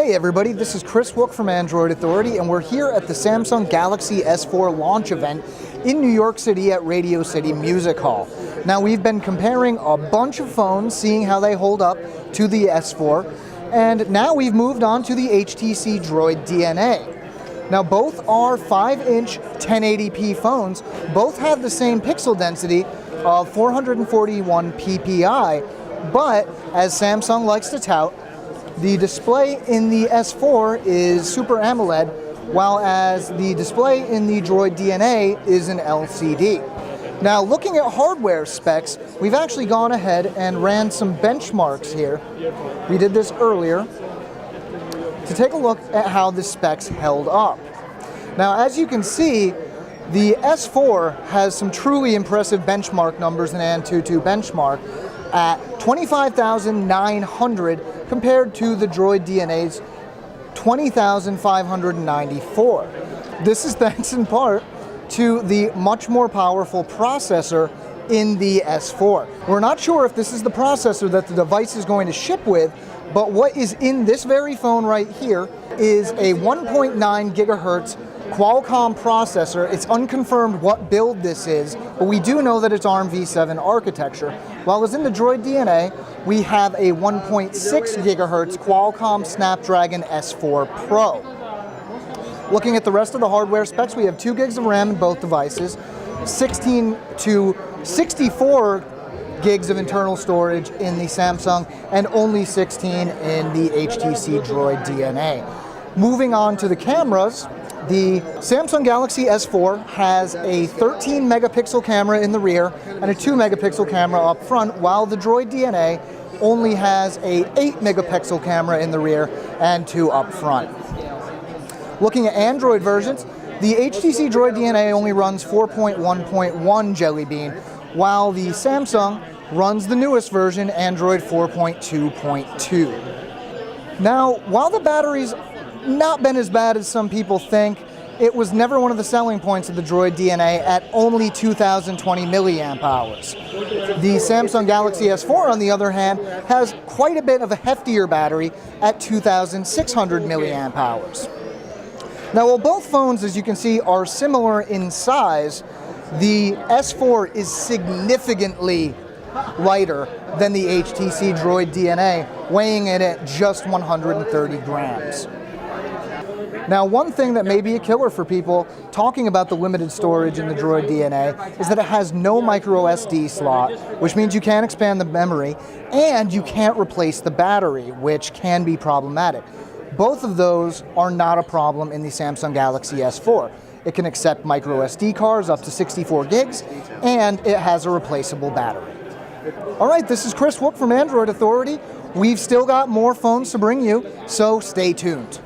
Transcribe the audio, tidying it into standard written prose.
Hey everybody, this is Chris Wook from Android Authority, and we're here at the Samsung Galaxy S4 launch event in New York City at Radio City Music Hall. Now, we've been comparing a bunch of phones, seeing how they hold up to the S4, and now we've moved on to the HTC Droid DNA. Now, both are 5-inch 1080p phones, both have the same pixel density of 441 ppi, but as Samsung likes to tout, the display in the S4 is Super AMOLED, while as the display in the Droid DNA is an LCD. Now, looking at hardware specs, we've actually gone ahead and ran some benchmarks here. We did this earlier to take a look at how the specs held up. Now, as you can see, the S4 has some truly impressive benchmark numbers in Antutu benchmark at 25,900 compared to the Droid DNA's 20,594. This is thanks in part to the much more powerful processor in the S4. We're not sure if this is the processor that the device is going to ship with, but what is in this very phone right here is a 1.9 gigahertz Qualcomm processor. It's unconfirmed what build this is, but we do know that it's ARM v7 architecture. While as in the Droid DNA, we have a 1.6 gigahertz Qualcomm Snapdragon S4 Pro. Looking at the rest of the hardware specs, we have 2 gigs of RAM in both devices, 16 to 64 gigs of internal storage in the Samsung, and only 16 in the HTC Droid DNA. Moving on to the cameras, the Samsung Galaxy S4 has a 13 megapixel camera in the rear and a 2 megapixel camera up front, while the Droid DNA only has a 8 megapixel camera in the rear and 2 up front. Looking at Android versions, the HTC Droid DNA only runs 4.1.1 Jelly Bean, while the Samsung runs the newest version, Android 4.2.2. Now, while the battery's not been as bad as some people think, it was never one of the selling points of the Droid DNA at only 2,020 milliamp hours. The Samsung Galaxy S4, on the other hand, has quite a bit of a heftier battery at 2,600 milliamp hours. Now, while both phones, as you can see, are similar in size, the S4 is significantly lighter than the HTC Droid DNA, weighing in at just 130 grams. Now, one thing that may be a killer for people talking about the limited storage in the Droid DNA is that it has no micro SD slot, which means you can't expand the memory, and you can't replace the battery, which can be problematic. Both of those are not a problem in the Samsung Galaxy S4. It can accept micro SD cards up to 64 gigs, and it has a replaceable battery. All right, this is Chris Wook from Android Authority. We've still got more phones to bring you, so stay tuned.